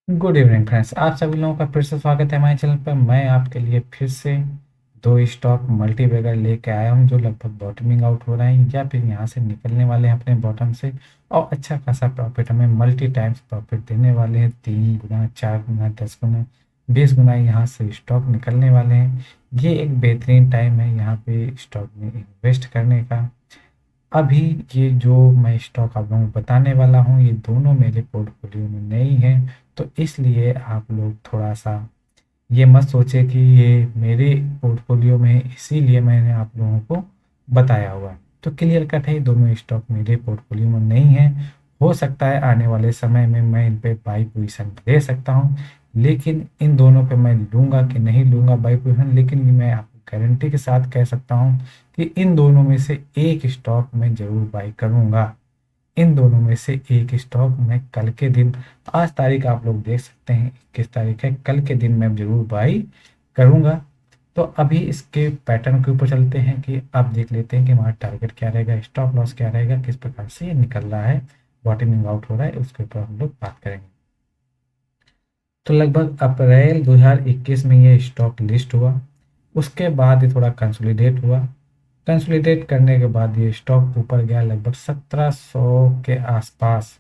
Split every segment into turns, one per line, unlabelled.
Good evening friends, आप सभी लोगों का फिर से स्वागत है हमारे चैनल पर। मैं आपके लिए फिर से दो स्टॉक मल्टी बैगर लेके आया हूं जो लगभग बॉटमिंग आउट हो रहे हैं या फिर यहां से निकलने वाले हैं अपने बॉटम से। और अच्छा खासा प्रॉफिट हमें मल्टी टाइम्स प्रॉफिट देने वाले हैं। 3 गुना, 4 गुना, 10 गुना, 20 गुना यहाँ से स्टॉक निकलने वाले हैं। ये एक बेहतरीन टाइम है यहाँ पे स्टॉक में इन्वेस्ट करने का। अभी ये जो मैं स्टॉक आप लोगों को बताने वाला हूँ ये दोनों मेरे पोर्टफोलियो में नहीं है। तो इसलिए आप लोग थोड़ा सा ये मत सोचे कि ये मेरे पोर्टफोलियो में है इसीलिए मैंने आप लोगों को बताया हुआ है। तो क्लियर कट है, ये दोनों स्टॉक मेरे पोर्टफोलियो में नहीं है। हो सकता है आने वाले समय में मैं इन पे बाई पोजीशन ले सकता हूँ, लेकिन इन दोनों पे मैं लूँगा कि नहीं लूँगा बाई पोजीशन, लेकिन ये मैं आपको गारंटी के साथ कह सकता हूँ कि इन दोनों में से एक स्टॉक मैं ज़रूर बाई करूँगा। इन दोनों में से एक स्टॉक मैं कल के दिन, आज तारीख आप लोग देख सकते हैं 21 तारीख है, कल के दिन मैं ज़रूर बाई करूँगा। तो अभी इसके पैटर्न के ऊपर चलते हैं कि आप देख लेते हैं कि हमारा टारगेट क्या रहेगा, स्टॉप लॉस क्या रहेगा, किस प्रकार से ये निकल रहा है, बॉटमिंग आउट हो रहा है, उसके ऊपर हम लोग बात करेंगे। तो लगभग अप्रैल 2021 में ये स्टॉक लिस्ट हुआ। उसके बाद ये थोड़ा कंसोलिडेट हुआ। कंसोलिडेट करने के बाद ये स्टॉक ऊपर गया, लगभग 1700 के आसपास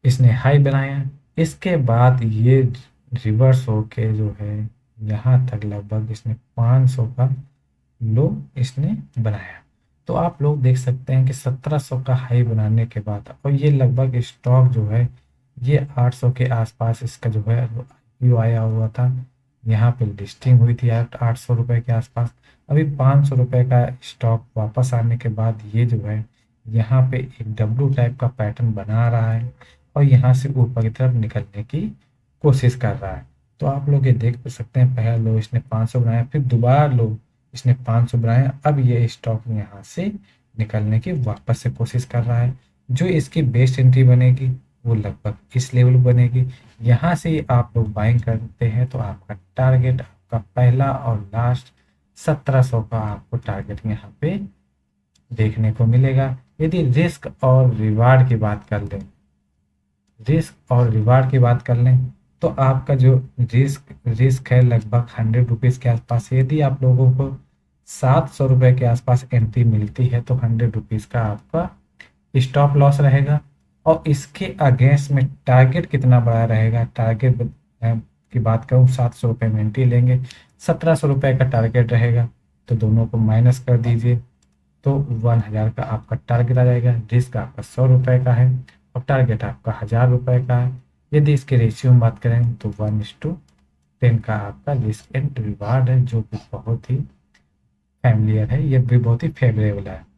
इसने हाई बनाया। इसके बाद ये रिवर्स होके जो है यहाँ तक लगभग इसने 500 का लो इसने बनाया। तो आप लोग देख सकते हैं कि 1700 का हाई बनाने के बाद और ये लगभग स्टॉक जो है ये 800 के आसपास इसका जो है आईपीओ आया हुआ था। यहाँ पे लिस्टिंग हुई थी 800 रुपये के आसपास। अभी 500 रुपये का स्टॉक वापस आने के बाद ये जो है यहाँ पे एक डब्लू टाइप का पैटर्न बना रहा है और यहाँ से ऊपर की तरफ निकलने की कोशिश कर रहा है। तो आप लोग ये देख सकते हैं, पहला लो इसने 500 बनाया, फिर दोबारा लो इसने 500 बनाया। अब ये स्टॉक यहाँ से निकलने की वापस से कोशिश कर रहा है। जो इसकी बेस्ट एंट्री बनेगी वो लगभग इस लेवल बनेगी। यहाँ से आप लोग बाइंग करते हैं तो आपका टारगेट, आपका पहला और लास्ट 1700 का आपको टारगेट यहाँ पे देखने को मिलेगा। यदि रिस्क और रिवार्ड की बात कर लें, रिस्क और रिवार्ड की बात कर लें तो आपका जो रिस्क रिस्क है लगभग 100 रुपीज़ के आसपास। यदि आप लोगों को 700 रुपये के आसपास एंट्री मिलती है तो 100 रुपीज़ का आपका स्टॉप लॉस रहेगा। और इसके अगेंस्ट में टारगेट कितना बड़ा रहेगा, टारगेट की बात करूँ 700 रुपये में एंट्री लेंगे, 1700 रुपये का टारगेट रहेगा। तो दोनों को माइनस कर दीजिए तो 1000 का आपका टारगेट आ जाएगा। रिस्क आपका 100 रुपये का है और टारगेट आपका 1000 रुपये का है। यदि इसके रेशियो में बात करें तो 1:10 का आपका रिस्क एंड रिवार्ड है, जो कि बहुत ही फैमिलियर है, ये भी बहुत ही फेवरेबल है।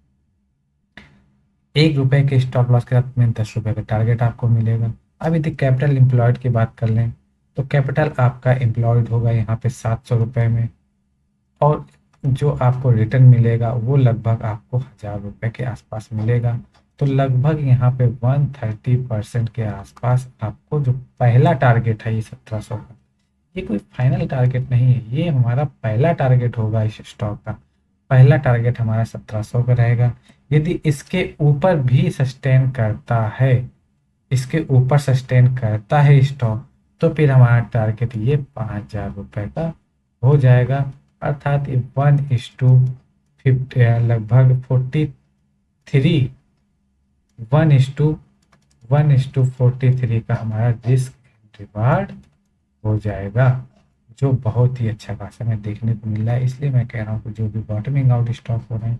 1 रुपये के स्टॉप लॉस के साथ में 10 रुपये का टारगेट आपको मिलेगा। अब यदि कैपिटल एम्प्लॉयड की बात कर लें तो कैपिटल आपका एम्प्लॉयड होगा यहाँ पे 700 रुपये में, और जो आपको रिटर्न मिलेगा वो लगभग आपको 1000 रुपये के आसपास मिलेगा। तो लगभग यहाँ पे 130% के आसपास आपको जो पहला टारगेट है ये 1700 का, ये कोई फाइनल टारगेट नहीं है, ये हमारा पहला टारगेट होगा इस स्टॉक का। पहला टारगेट हमारा 1700 का रहेगा। यदि इसके ऊपर भी सस्टेन करता है, इसके ऊपर सस्टेन करता है स्टॉक, तो फिर हमारा टारगेट ये 5000 रुपये का हो जाएगा। अर्थात ये 1:50, लगभग 43, 1:43 का हमारा रिस्क रिवार्ड हो जाएगा, जो बहुत ही अच्छा खासा हमें देखने को मिल रहा है। इसलिए मैं कह रहा हूँ कि जो भी बॉटमिंग आउट स्टॉक हो रहे हैं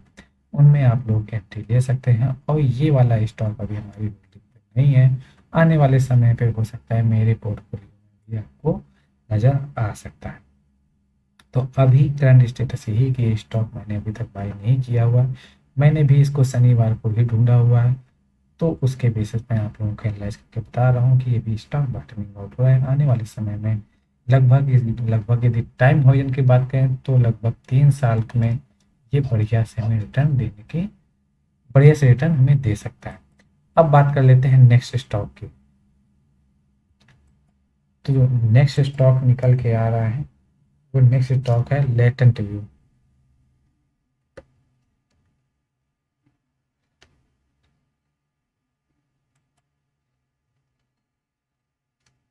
उनमें आप लोग एंट्री ले सकते हैं। और ये वाला स्टॉक अभी हमारी होल्डिंग पे नहीं है, आने वाले समय पे हो सकता है मेरे पोर्टफोलियो में भी आपको नज़र आ सकता है। तो अभी करंट स्टेटस यही कि ये स्टॉक मैंने अभी तक बाई नहीं किया हुआ। मैंने भी इसको शनिवार को ही ढूंढा हुआ है। तो उसके बेसिस पे आप लोगों को एनालाइज करके बता रहा हूँ कि ये भी स्टॉक बॉटमिंग आउट हो रहा है। आने वाले समय में लगभग यदि टाइम होरिजन की बात करें तो लगभग 3 साल में ये बढ़िया से हमें रिटर्न देने की, बढ़िया से रिटर्न हमें दे सकता है। अब बात कर लेते हैं नेक्स्ट स्टॉक की। तो जो नेक्स्ट स्टॉक निकल के आ रहा है वो नेक्स्ट स्टॉक है लेटेंट व्यू।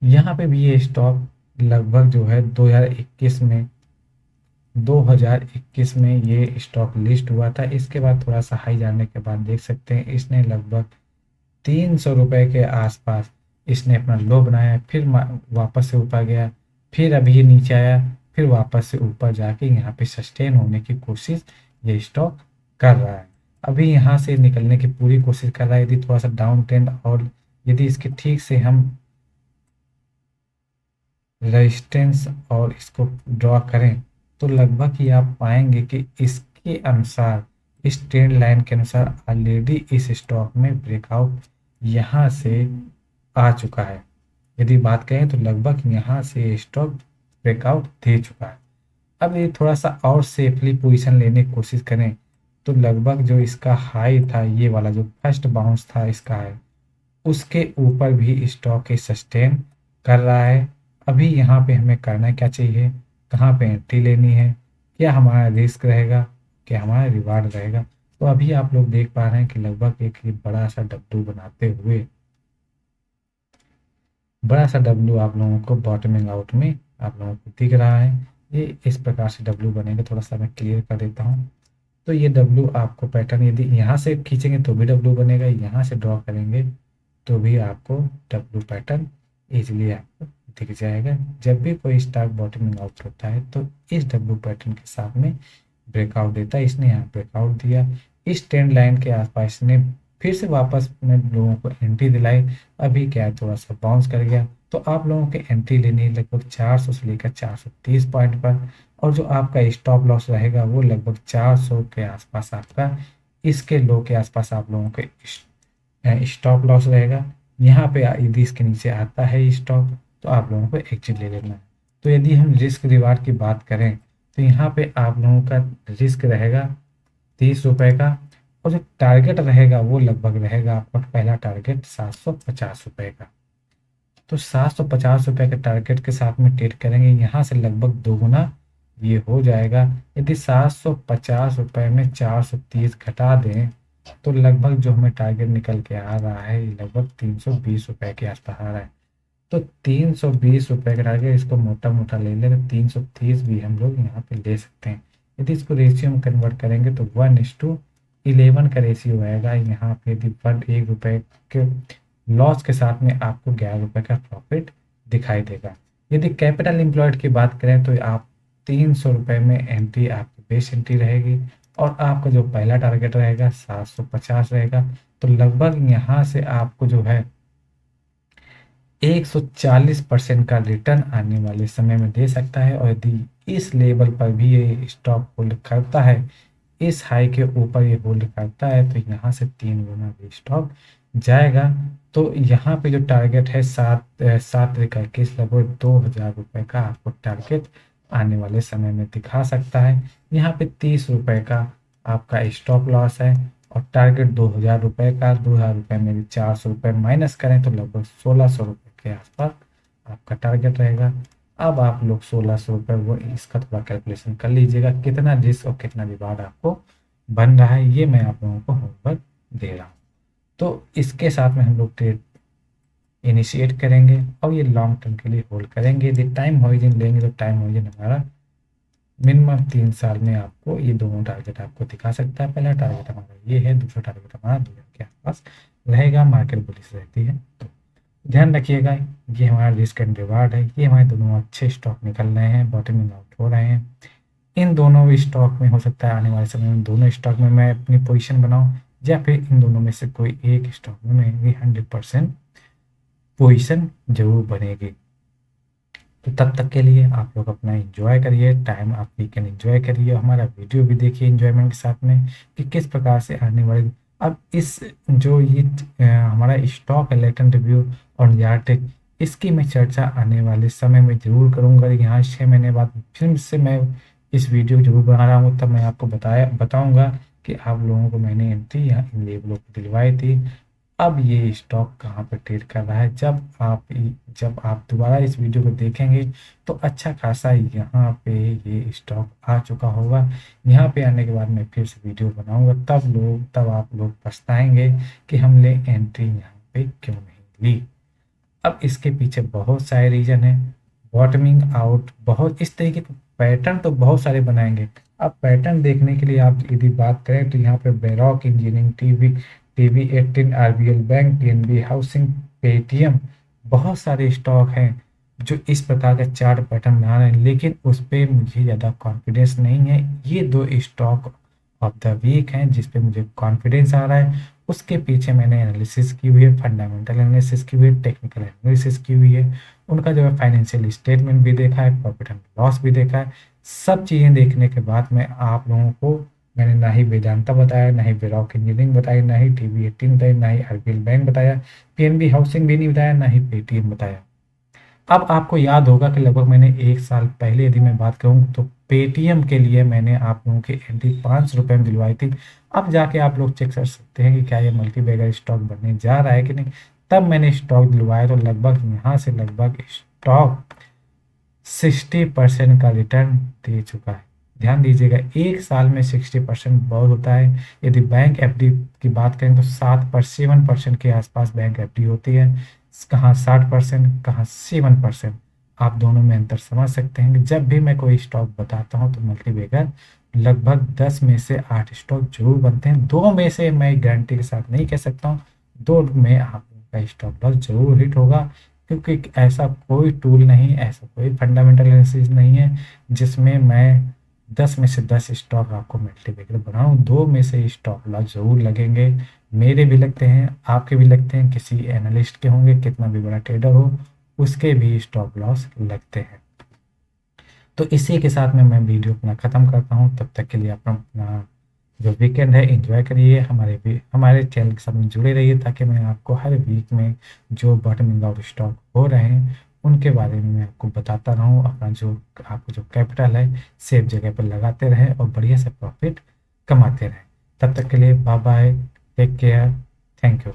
यहाँ पे भी ये स्टॉक लगभग जो है 2021 में ये स्टॉक लिस्ट हुआ था। इसके बाद थोड़ा सा हाई जाने के बाद देख सकते हैं इसने लगभग 300 रुपए के आसपास इसने अपना लो बनाया, फिर वापस से ऊपर गया, फिर अभी ये नीचे आया, फिर वापस से ऊपर जाके यहाँ पे सस्टेन होने की कोशिश ये स्टॉक कर रहा है। अभी यहाँ से निकलने की पूरी कोशिश कर रहा है। यदि थोड़ा सा डाउन ट्रेंड और यदि इसके ठीक से हम रेजिस्टेंस और इसको ड्रॉ करें तो लगभग ही आप पाएंगे कि इसके अनुसार, इस ट्रेंड लाइन के अनुसार ऑलरेडी इस स्टॉक में ब्रेकआउट यहाँ से आ चुका है। यदि बात करें तो लगभग यहाँ से स्टॉक ब्रेकआउट दे चुका है। अब ये थोड़ा सा और सेफली पोजीशन लेने की कोशिश करें तो लगभग जो इसका हाई था, ये वाला जो फर्स्ट बाउंस था इसका है, उसके ऊपर भी स्टॉक के सस्टेन कर रहा है। अभी यहाँ पे हमें करना क्या चाहिए, कहाँ पे एंट्री लेनी है, क्या हमारा रिस्क रहेगा, क्या हमारा रिवार्ड रहेगा। तो अभी आप लोग देख पा रहे हैं कि लगभग एक ये बड़ा सा डब्लू बनाते हुए, बड़ा सा डब्लू आप लोगों को बॉटमिंग आउट में आप लोगों को दिख रहा है। ये इस प्रकार से डब्लू बनेगा, थोड़ा सा मैं क्लियर कर देता हूँ। तो ये डब्लू आपको पैटर्न यदि यहाँ से खींचेंगे तो भी डब्लू बनेगा, यहाँ से ड्रॉ करेंगे तो भी आपको डब्लू पैटर्न इजीली आपको दिख जाएगा। जब भी कोई स्टॉक बॉटमिंग आउट होता है तो इस डब्लू पैटर्न के साथ में ब्रेकआउट देता है। इसने यहाँ ब्रेकआउट दिया, इस ट्रेंड लाइन के आसपास इसने फिर से वापस में लोगों को एंट्री दिलाई। अभी क्या है, थोड़ा सा बाउंस कर गया। तो आप लोगों की एंट्री लेनी है लगभग 400 से लेकर 430 पॉइंट पर, और जो आपका स्टॉप लॉस रहेगा वो लगभग 400 के आसपास आपका, इसके लो के आसपास आप लोगों के स्टॉप लॉस रहेगा। यहाँ पे यदि इसके नीचे आता है स्टॉक तो आप लोगों को एग्जिट ले लेना है। तो यदि हम रिस्क रिवार्ड की बात करें तो यहाँ पे आप लोगों का रिस्क रहेगा 30 रुपए का, और जो टारगेट रहेगा वो लगभग रहेगा आपका पहला टारगेट 750 रुपए का। तो 750 रुपए के टारगेट के साथ में ट्रेड करेंगे, यहाँ से लगभग दोगुना ये हो जाएगा। यदि 750 रुपए में 430 घटा दें तो लगभग जो हमें टारगेट निकल के आ रहा है लगभग 320 रुपए के आसपास आ रहा है। तो 320 रुपए का टारगेट, इसको मोटा मोटा ले लें तो 330 भी हम लोग यहाँ पे ले सकते हैं। यदि इसको रेशियो में कन्वर्ट करेंगे तो 1:11 का रेशियो आएगा। यहाँ पे यदि 1 रुपए के लॉस के साथ में आपको 11 रुपए का प्रॉफिट दिखाई देगा। यदि कैपिटल एम्प्लॉयड की बात करें तो आप 300 रुपए में एंट्री आपकी बेस एंट्री रहेगी, और आपका जो पहला टारगेट रहेगा 750 रहेगा। तो लगभग यहाँ से आपको जो है 140% का रिटर्न आने वाले समय में दे सकता है। और यदि इस लेवल पर भी ये स्टॉक होल्ड करता है, इस हाई के ऊपर ये होल्ड करता है, तो यहाँ से 3 गुना भी स्टॉक जाएगा। तो यहाँ पे जो टारगेट है 7 7 लगभग 2000 रुपए का आपको टारगेट आने वाले समय में दिखा सकता है। यहाँ पे 30 रुपए का आपका स्टॉप लॉस है, और टारगेट 2000 रुपए का। 2000 रुपए में भी 400 रुपए माइनस करें तो लगभग 1600 रुपए के आसपास आपका टारगेट रहेगा। अब आप लोग 1600 रुपए वो इसका थोड़ा कैलकुलेशन कर लीजिएगा, कितना रिस्क और कितना रिवार्ड आपको बन रहा है, ये मैं आप लोगों को होमवर्क दे रहा हूँ। तो इसके साथ में हम लोग ट्रेड इनिशिएट करेंगे और ये लॉन्ग टर्म के लिए होल्ड करेंगे। यदि टाइम होरिजन लेंगे तो टाइम होरिजन हमारा मिनिमम 3 साल में आपको ये दोनों टारगेट आपको दिखा सकता है। पहला टारगेट हमारा ये है, दूसरा टारगेट हमारा 2000 के आसपास रहेगा। मार्केट बुलिश रहती है तो ध्यान रखिएगा। ये हमारा रिस्क एंड रिवार्ड है। ये हमारे दोनों अच्छे स्टॉक निकल रहे हैं, बॉटमिंग आउट हो रहे हैं। इन दोनों भी स्टॉक में हो सकता है आने वाले समय में दोनों स्टॉक में मैं अपनी पोजीशन बनाऊं, या फिर इन दोनों में से कोई एक स्टॉक में मेरी 100% पोजीशन जरूर बनेगी। तो तब तक के लिए आप लोग अपना एंजॉय करिए, टाइम आप वीकेंड एंजॉय करिए, हमारा वीडियो भी देखिए एंजॉयमेंट के साथ में कि किस प्रकार से आने वाले। अब इस जो ये हमारा स्टॉक है लेटेंट रिव्यू और यार्टेक, इसकी मैं चर्चा आने वाले समय में ज़रूर करूँगा। यहाँ 6 महीने बाद फिर से मैं इस वीडियो जरूर बना रहा हूँ, तब मैं आपको बताऊँगा कि आप लोगों को मैंने एंट्री यहाँ इन लेवलों को दिलवाई थी। अब ये स्टॉक कहाँ पर ट्रेड कर रहा है, जब आप दोबारा इस वीडियो को देखेंगे तो अच्छा खासा यहाँ पे ये स्टॉक आ चुका होगा। यहाँ पे आने के बाद मैं फिर से वीडियो बनाऊंगा, तब आप लोग पछताएंगे कि हमने एंट्री यहाँ पे क्यों नहीं ली। अब इसके पीछे बहुत सारे रीजन है, बॉटमिंग आउट, बहुत इस तरीके के पैटर्न तो बहुत सारे बनाएंगे। अब पैटर्न देखने के लिए आप यदि बात करें तो यहाँ पे बेरॉक engineering, TV 18, RBL bank, PNB housing, Paytm, बहुत सारे स्टॉक हैं जो इस प्रकार का चार्ट पैटर्न बना रहे हैं, लेकिन उस पर मुझे ज़्यादा कॉन्फिडेंस नहीं है। ये दो स्टॉक ऑफ द वीक हैं जिस पे मुझे कॉन्फिडेंस आ रहा है। उसके पीछे मैंने एनालिसिस की हुई है, फंडामेंटल एनालिसिस की हुई है, टेक्निकल एनालिसिस की हुई है, उनका जो है फाइनेंशियल स्टेटमेंट भी देखा है, प्रॉफिट एंड लॉस भी देखा है। सब चीज़ें देखने के बाद मैं आप लोगों को, मैंने ना ही वेदांता बताया, ना ही बेरॉक इंजीनियरिंग बताई, ना ही टीवी 18 बताई, ना ही आरबीएल बैंक बताया, पीएनबी हाउसिंग भी नहीं बताया, ना ही पेटीएम बताया। अब आपको याद होगा कि लगभग मैंने 1 साल पहले यदि मैं बात करूँ तो पेटीएम के लिए मैंने आप लोगों की एंट्री 5 रुपये में दिलवाई थी। अब जाके आप लोग चेक कर सकते हैं कि क्या ये मल्टी बैगर स्टॉक बनने जा रहा है कि नहीं। तब मैंने स्टॉक दिलवाया तो लगभग यहाँ से लगभग स्टॉक 60% का रिटर्न दे चुका है। ध्यान दीजिएगा, 1 साल में 60% बहुत होता है। यदि बैंक एफडी की बात करें तो 7% के आसपास बैंक एफडी होती है, कहाँ 60%, कहाँ 7%। आप दोनों में अंतर समझ सकते हैं कि जब भी मैं कोई स्टॉक बताता हूँ तो मल्टीबैगर लगभग 10 में से 8 स्टॉक जरूर बनते हैं। 2 में से मैं गारंटी के साथ नहीं कह सकता हूँ, 2 में आपका स्टॉप लॉस जरूर हिट होगा, क्योंकि ऐसा कोई टूल नहीं, ऐसा कोई फंडामेंटल एनालिसिस नहीं है जिसमें मैं 10 में से 10 स्टॉक आपको मल्टीबैगर बनाऊं। 2 में से स्टॉप लॉस जरूर लगेंगे, मेरे भी लगते हैं, आपके भी लगते हैं, किसी एनालिस्ट के होंगे, कितना भी बड़ा ट्रेडर हो उसके भी स्टॉप लॉस लगते हैं। तो इसी के साथ में मैं वीडियो अपना ख़त्म करता हूँ। तब तक के लिए अपना जो वीकेंड है एंजॉय करिए, हमारे चैनल के साथ में जुड़े रहिए, ताकि मैं आपको हर वीक में जो बॉटमिंग आउट स्टॉक हो रहे हैं उनके बारे में मैं आपको बताता रहूँ। अपना जो आपको जो कैपिटल है सेफ जगह पर लगाते रहें और बढ़िया से प्रॉफिट कमाते रहें। तब तक के लिए bye bye, take care, thank you.